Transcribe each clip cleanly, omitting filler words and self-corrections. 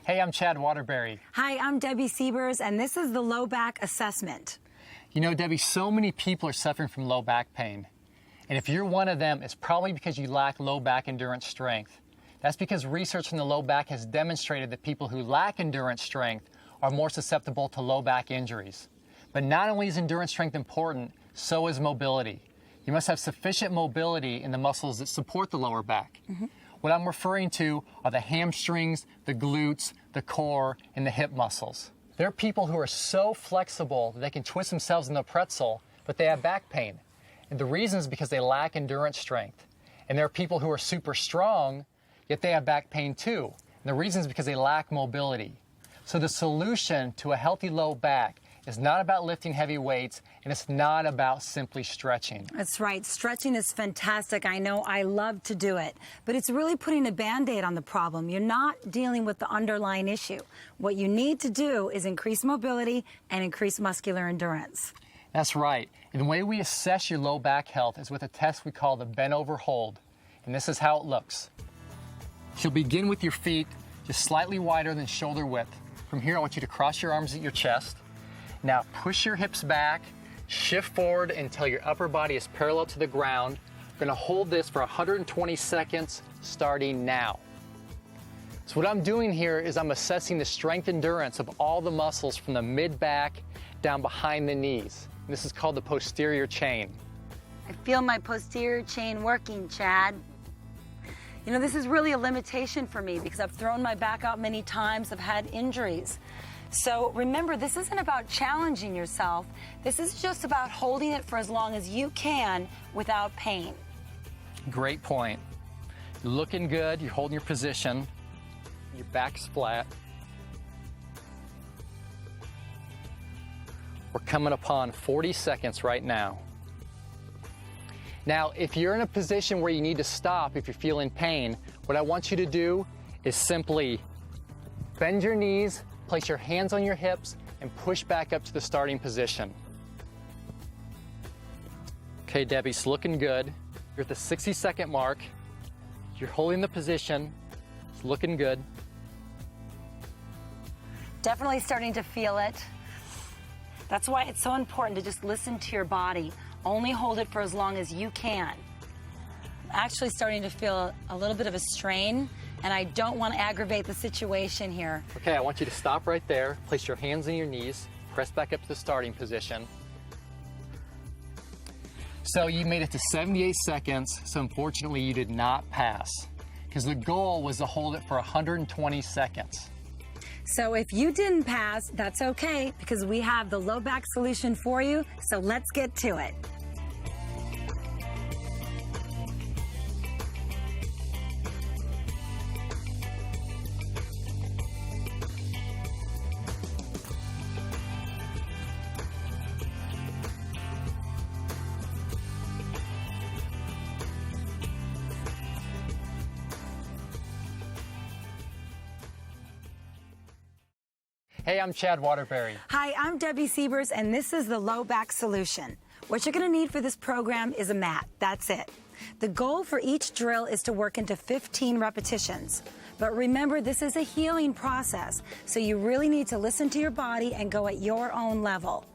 Hey, I'm Chad Waterbury. Hi, I'm Debbie Siebers, and this is the low back assessment. You know, Debbie, so many people are suffering from low back pain. And if you're one of them, it's probably because you lack low back endurance strength. That's because research in the low back has demonstrated that people who lack endurance strength are more susceptible to low back injuries. But not only is endurance strength important, so is mobility. You must have sufficient mobility in the muscles that support the lower back. What I'm referring to are the hamstrings, the glutes, the core, and the hip muscles. There are people who are so flexible that they can twist themselves in a pretzel, but they have back pain. And the reason is because they lack endurance strength. And there are people who are super strong, yet they have back pain too. And the reason is because they lack mobility. So the solution to a healthy low back is not about lifting heavy weights, and it's not about simply stretching. That's right. Stretching is fantastic. I know I love to do it, but it's really putting a Band-Aid on the problem. You're not dealing with the underlying issue. What you need to do is increase mobility and increase muscular endurance. That's right. And the way we assess your low back health is with a test we call the bent over hold. And this is how it looks. You'll begin with your feet just slightly wider than shoulder width. From here, I want you to cross your arms at your chest. Now push your hips back, shift forward until your upper body is parallel to the ground. We're gonna hold this for 120 seconds starting now. So what I'm doing here is I'm assessing the strength endurance of all the muscles from the mid-back down behind the knees. This is called the posterior chain. I feel my posterior chain working, Chad. You know, this is really a limitation for me because I've thrown my back out many times, I've had injuries. So remember, this isn't about challenging yourself. This is just about holding it for as long as you can without pain. Great point. You're looking good, you're holding your position, your back's flat. We're coming upon 40 seconds right now. Now, if you're in a position where you need to stop, if you're feeling pain, what I want you to do is simply bend your knees, place your hands on your hips, and push back up to the starting position. Okay, Debbie, it's looking good. You're at the 60-second mark. You're holding the position. It's looking good. Definitely starting to feel it. That's why it's so important to just listen to your body. Only hold it for as long as you can. I'm actually starting to feel a little bit of a strain, and I don't want to aggravate the situation here. Okay, I want you to stop right there. Place your hands on your knees. Press back up to the starting position. So you made it to 78 seconds, so unfortunately you did not pass, because the goal was to hold it for 120 seconds. So if you didn't pass, that's okay, because we have the low back solution for you, so let's get to it. Hey, I'm Chad Waterbury. Hi, I'm Debbie Siebers, and this is the low back solution. What you're going to need for this program is a mat. That's it. The goal for each drill is to work into 15 repetitions. But remember, this is a healing process, so you really need to listen to your body and go at your own level.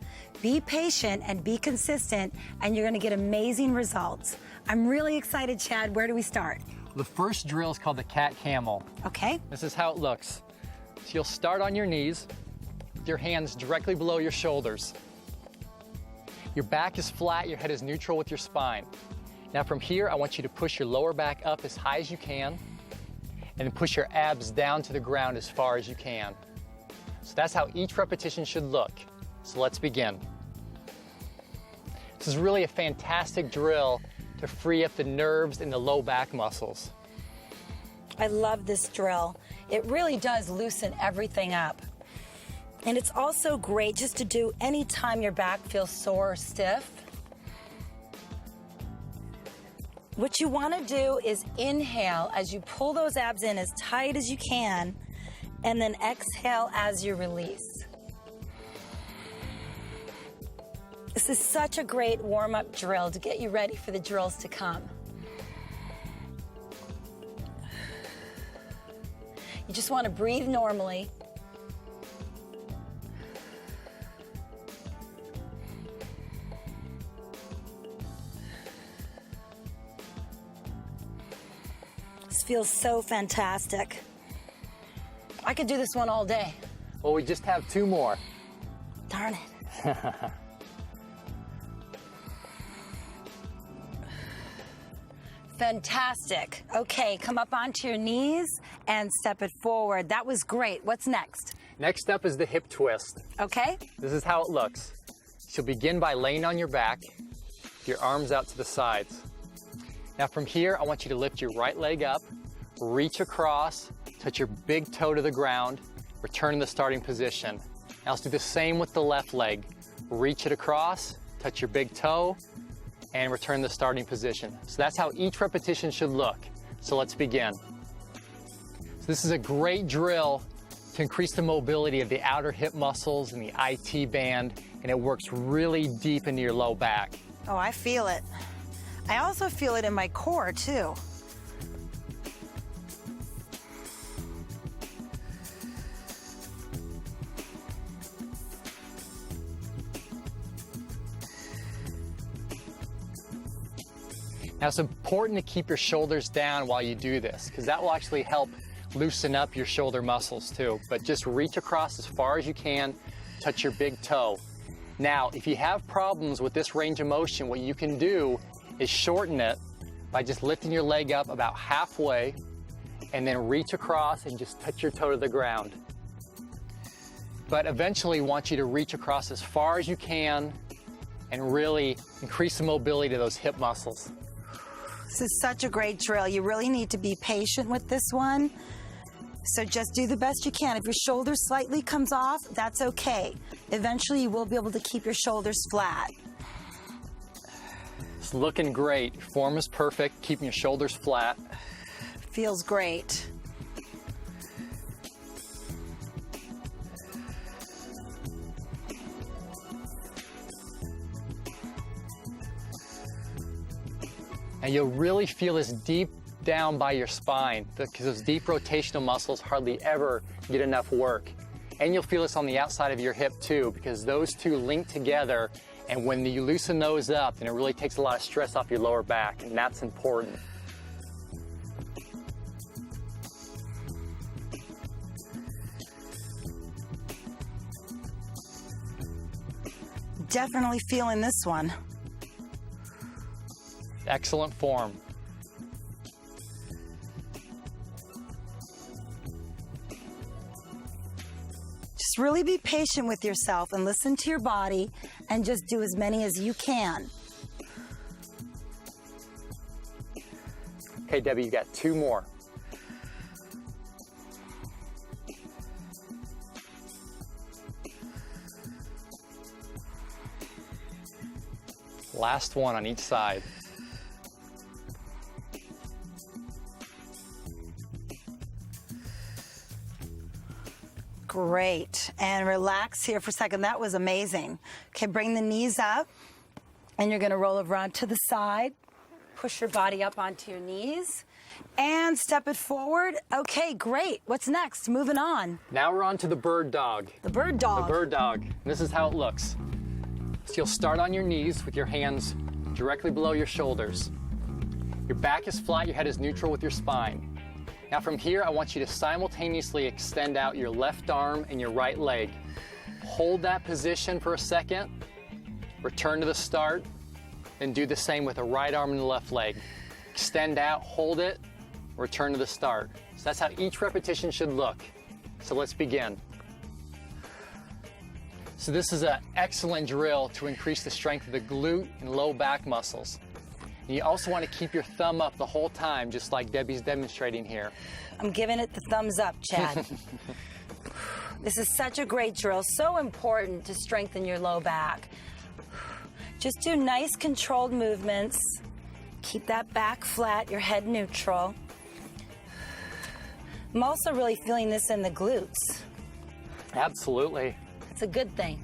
Be patient and be consistent, and you're going to get amazing results. I'm really excited, Chad. Where do we start? The first drill is called the cat camel. Okay. This is how it looks. So you'll start on your knees, with your hands directly below your shoulders. Your back is flat, your head is neutral with your spine. Now from here, I want you to push your lower back up as high as you can, and then push your abs down to the ground as far as you can. So that's how each repetition should look. So let's begin. This is really a fantastic drill to free up the nerves in the low back muscles. I love this drill. It really does loosen everything up. And it's also great just to do anytime your back feels sore or stiff. What you want to do is inhale as you pull those abs in as tight as you can, and then exhale as you release. This is such a great warm-up drill to get you ready for the drills to come. You just want to breathe normally. This feels so fantastic. I could do this one all day. Well, we just have 2 more. Darn it. Fantastic. Okay, come up onto your knees and step it forward. That was great. What's next? Next up is the hip twist. Okay. This is how it looks. You'll begin by laying on your back, your arms out to the sides. Now from here, I want you to lift your right leg up, reach across, touch your big toe to the ground, return to the starting position. Now let's do the same with the left leg. Reach it across, touch your big toe, and return to the starting position. So that's how each repetition should look. So let's begin. So this is a great drill to increase the mobility of the outer hip muscles and the IT band, and it works really deep into your low back. Oh, I feel it. I also feel it in my core, too. Now it's important to keep your shoulders down while you do this, because that will actually help loosen up your shoulder muscles too. But just reach across as far as you can, touch your big toe. Now, if you have problems with this range of motion, what you can do is shorten it by just lifting your leg up about halfway and then reach across and just touch your toe to the ground. But eventually, we want you to reach across as far as you can and really increase the mobility to those hip muscles. This is such a great drill. You really need to be patient with this one. So just do the best you can. If your shoulder slightly comes off, that's okay. Eventually, you will be able to keep your shoulders flat. It's looking great. Your form is perfect, keeping your shoulders flat. Feels great. And you'll really feel this deep down by your spine, because those deep rotational muscles hardly ever get enough work. And you'll feel this on the outside of your hip too, because those two link together, and when you loosen those up, then it really takes a lot of stress off your lower back, and that's important. Definitely feeling this one. Excellent form. Just really be patient with yourself and listen to your body and just do as many as you can. Okay, Debbie, you got 2 more. Last one on each side. Great. And relax here for a second. That was amazing. Okay, bring the knees up, and you're going to roll over onto the side. Push your body up onto your knees, and step it forward. Okay, great. What's next? Moving on. Now we're on to the bird dog. The bird dog. The bird dog. And this is how it looks. So you'll start on your knees with your hands directly below your shoulders. Your back is flat, your head is neutral with your spine. Now from here, I want you to simultaneously extend out your left arm and your right leg. Hold that position for a second, return to the start, and do the same with the right arm and the left leg. Extend out, hold it, return to the start. So that's how each repetition should look. So let's begin. So this is an excellent drill to increase the strength of the glute and low back muscles. And you also want to keep your thumb up the whole time, just like Debbie's demonstrating here. I'm giving it the thumbs up, Chad. This is such a great drill, so important to strengthen your low back. Just do nice controlled movements. Keep that back flat, your head neutral. I'm also really feeling this in the glutes. Absolutely. It's a good thing.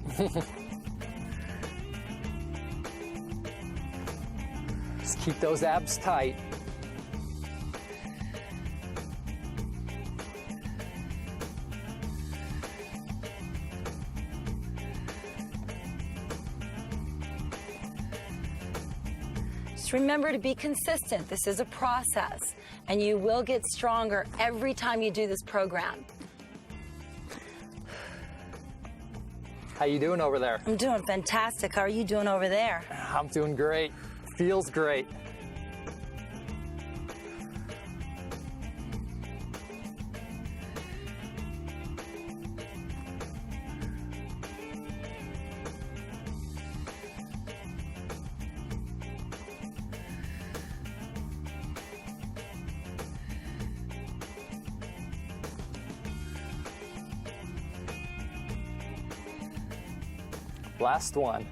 Just keep those abs tight. Just remember to be consistent. This is a process, and you will get stronger every time you do this program. How you doing over there? I'm doing fantastic. How are you doing over there? I'm doing great. Feels great. Last one.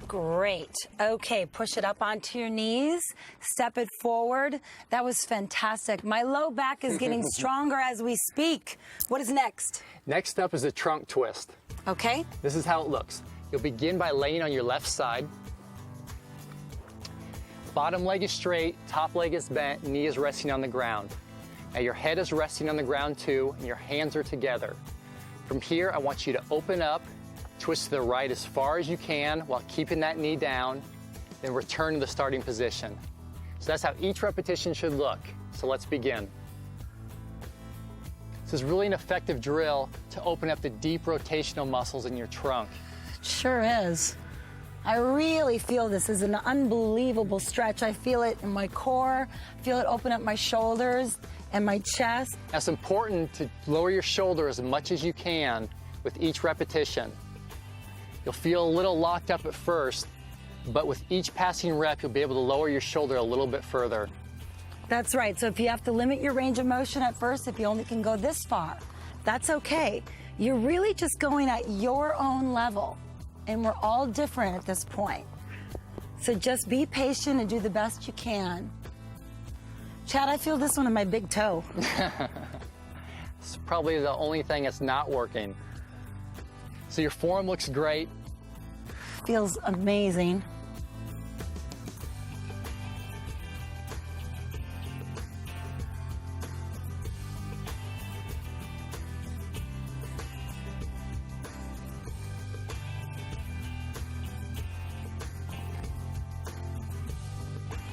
Great. Okay, push it up onto your knees. Step it forward. That was fantastic. My low back is getting stronger as we speak. What is next? Next up is a trunk twist. Okay. This is how it looks. You'll begin by laying on your left side. Bottom leg is straight, top leg is bent, knee is resting on the ground. Now your head is resting on the ground too, and your hands are together. From here, I want you to open up, twist to the right as far as you can while keeping that knee down, then return to the starting position. So that's how each repetition should look. So let's begin. This is really an effective drill to open up the deep rotational muscles in your trunk. Sure is. I really feel this is an unbelievable stretch. I feel it in my core, feel it open up my shoulders and my chest. Now it's important to lower your shoulder as much as you can with each repetition. You'll feel a little locked up at first, but with each passing rep, you'll be able to lower your shoulder a little bit further. That's right. So if you have to limit your range of motion at first, if you only can go this far, that's okay. You're really just going at your own level, and we're all different at this point. So just be patient and do the best you can. Chad, I feel this one in my big toe. It's probably the only thing that's not working. So your form looks great. Feels amazing.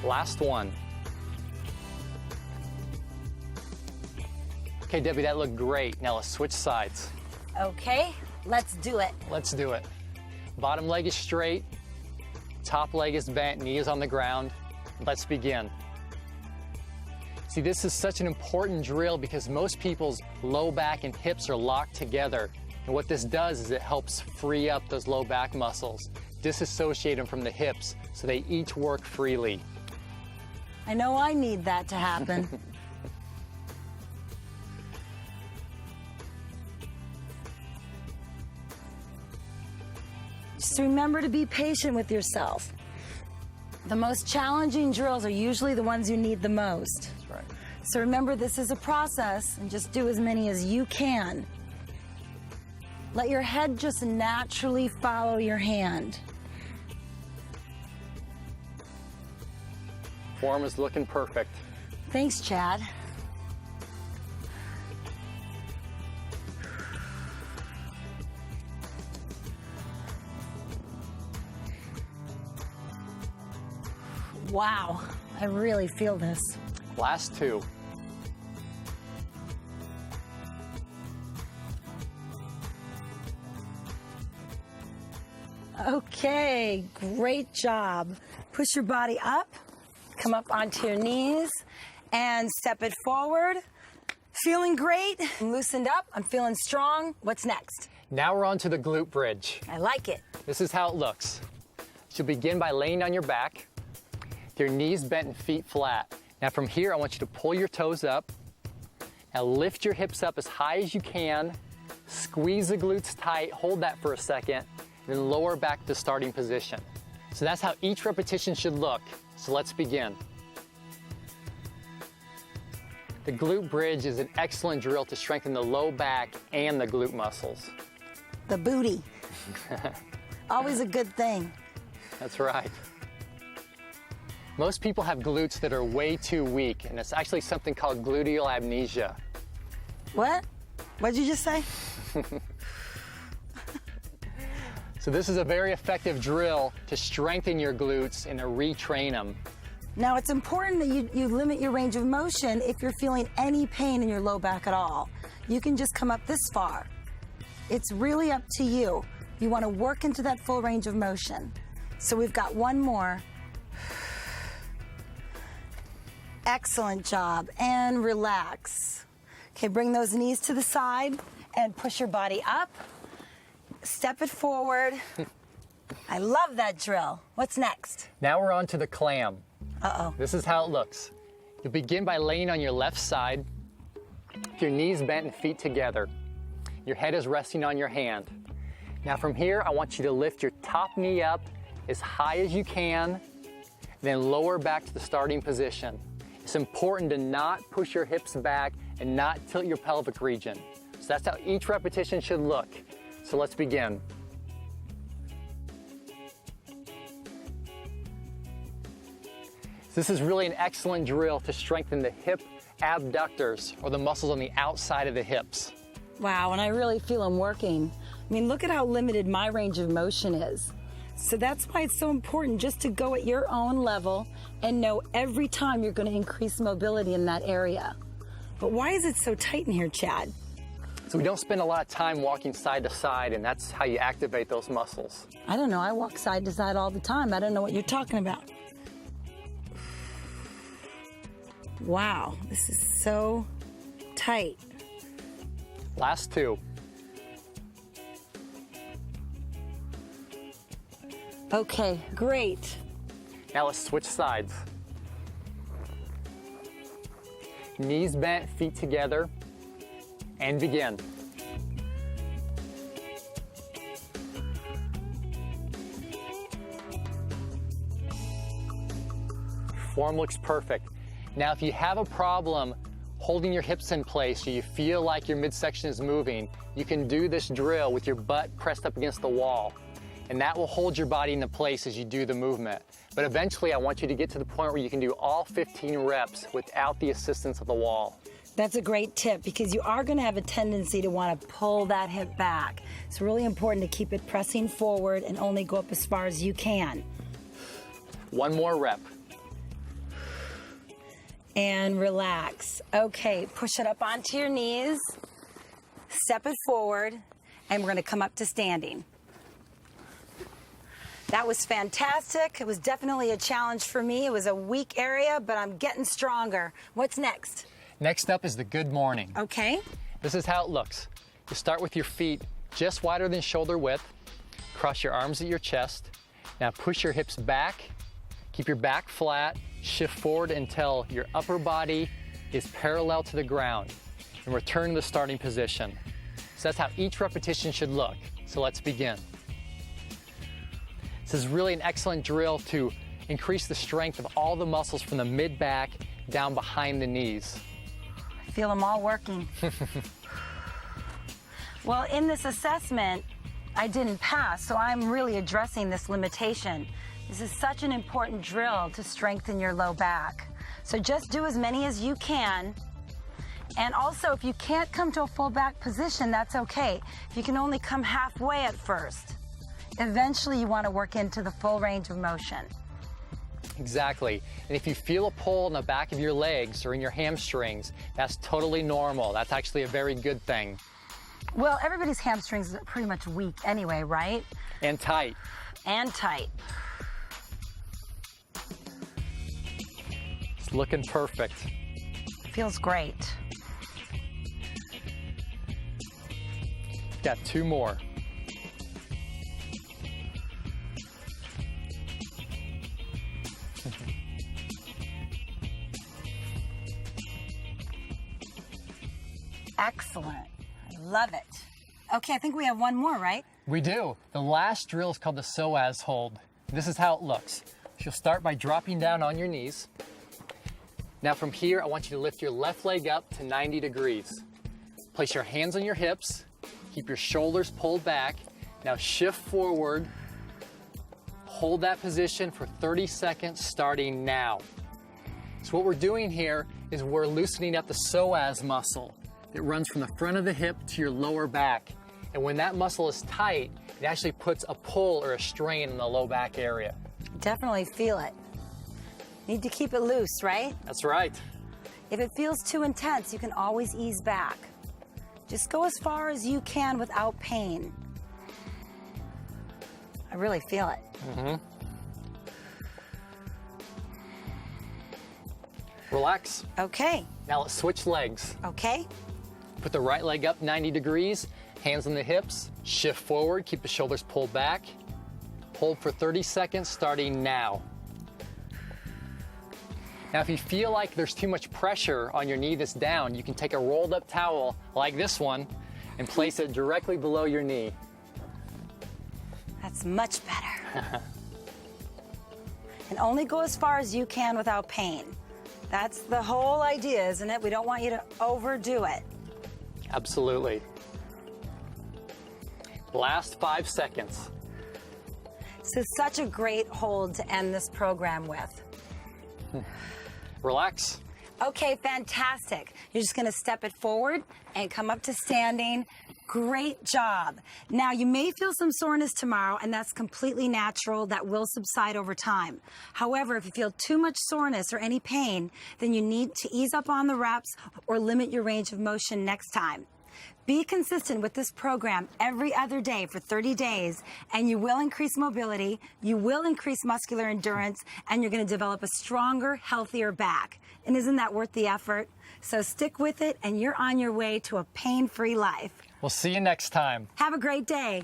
Last one. Okay, Debbie, that looked great. Now let's switch sides. Okay, let's do it. Let's do it. Bottom leg is straight, top leg is bent, knee is on the ground. Let's begin. See, this is such an important drill because most people's low back and hips are locked together. And what this does is it helps free up those low back muscles, disassociate them from the hips so they each work freely. I know I need that to happen. Just remember to be patient with yourself. The most challenging drills are usually the ones you need the most. That's right. So remember, this is a process, and just do as many as you can. Let your head just naturally follow your hand. Form is looking perfect. Thanks, Chad. Wow, I really feel this. Last two. Okay, great job. Push your body up, come up onto your knees, and step it forward. Feeling great, I'm loosened up, I'm feeling strong. What's next? Now we're on to the glute bridge. I like it. This is how it looks. You'll begin by laying on your back, your knees bent and feet flat. Now from here, I want you to pull your toes up. Now lift your hips up as high as you can. Squeeze the glutes tight, hold that for a second, then lower back to starting position. So that's how each repetition should look. So let's begin. The glute bridge is an excellent drill to strengthen the low back and the glute muscles. The booty. Always a good thing. That's right. Most people have glutes that are way too weak, and it's actually something called gluteal amnesia. What? What'd you just say? So this is a very effective drill to strengthen your glutes and to retrain them. Now, it's important that you limit your range of motion if you're feeling any pain in your low back at all. You can just come up this far. It's really up to you. You want to work into that full range of motion. So we've got one more. Excellent job. And relax. Okay, bring those knees to the side and push your body up. Step it forward. I love that drill. What's next? Now we're on to the clam. Uh-oh. This is how it looks. You'll begin by laying on your left side, with your knees bent and feet together. Your head is resting on your hand. Now from here, I want you to lift your top knee up as high as you can, then lower back to the starting position. It's important to not push your hips back and not tilt your pelvic region. So that's how each repetition should look. So let's begin. This is really an excellent drill to strengthen the hip abductors, or the muscles on the outside of the hips. Wow, and I really feel them working. I mean, look at how limited my range of motion is. So that's why it's so important just to go at your own level and know every time you're going to increase mobility in that area. But why is it so tight in here, Chad? So we don't spend a lot of time walking side to side, and that's how you activate those muscles. I don't know. I walk side to side all the time. I don't know what you're talking about. Wow, this is so tight. Last two. Okay, great. Now let's switch sides. Knees bent, feet together, and begin. Form looks perfect. Now, if you have a problem holding your hips in place or you feel like your midsection is moving, you can do this drill with your butt pressed up against the wall. And that will hold your body into place as you do the movement. But eventually, I want you to get to the point where you can do all 15 reps without the assistance of the wall. That's a great tip because you are going to have a tendency to want to pull that hip back. It's really important to keep it pressing forward and only go up as far as you can. One more rep. And relax. Okay, push it up onto your knees, step it forward, and we're going to come up to standing. That was fantastic. It was definitely a challenge for me. It was a weak area, but I'm getting stronger. What's next? Next up is the good morning. Okay. This is how it looks. You start with your feet just wider than shoulder width. Cross your arms at your chest. Now push your hips back. Keep your back flat. Shift forward until your upper body is parallel to the ground. And return to the starting position. So that's how each repetition should look. So let's begin. This is really an excellent drill to increase the strength of all the muscles from the mid-back down behind the knees. I feel them all working. Well, in this assessment, I didn't pass, so I'm really addressing this limitation. This is such an important drill to strengthen your low back. So just do as many as you can. And also, if you can't come to a full back position, that's okay. If you can only come halfway at first, eventually you want to work into the full range of motion. Exactly. And if you feel a pull in the back of your legs or in your hamstrings, that's totally normal. That's actually a very good thing. Well, everybody's hamstrings are pretty much weak anyway, right? And tight. And tight. It's looking perfect. Feels great. Got two more. Excellent. I love it. Okay, I think we have one more, right? We do. The last drill is called the psoas hold. This is how it looks. You'll start by dropping down on your knees. Now from here, I want you to lift your left leg up to 90 degrees. Place your hands on your hips. Keep your shoulders pulled back. Now shift forward. Hold that position for 30 seconds starting now. So what we're doing here is we're loosening up the psoas muscle. It runs from the front of the hip to your lower back. And when that muscle is tight, it it actually puts a pull or a strain in the low back area. Definitely feel it. Need to keep it loose, right? That's right. If it feels too intense, you can always ease back. Just go as far as you can without pain. I really feel it. Relax. Okay. Now let's switch legs. Okay. Put the right leg up 90 degrees, hands on the hips, shift forward, keep the shoulders pulled back. Hold for 30 seconds starting now. Now if you feel like there's too much pressure on your knee that's down, you can take a rolled up towel like this one and place it directly below your knee. That's much better. And only go as far as you can without pain. That's the whole idea, isn't it? We don't want you to overdo it. Absolutely. Last 5 seconds. This is such a great hold to end this program with. Relax. Okay, fantastic. You're just going to step it forward and come up to standing. Great job. Now, you may feel some soreness tomorrow, and that's completely natural. That will subside over time. However, if you feel too much soreness or any pain, then you need to ease up on the reps or limit your range of motion next time. Be consistent with this program every other day for 30 days, and you will increase mobility, you will increase muscular endurance, and you're going to develop a stronger, healthier back. And isn't that worth the effort? So stick with it, and you're on your way to a pain-free life. We'll see you next time. Have a great day.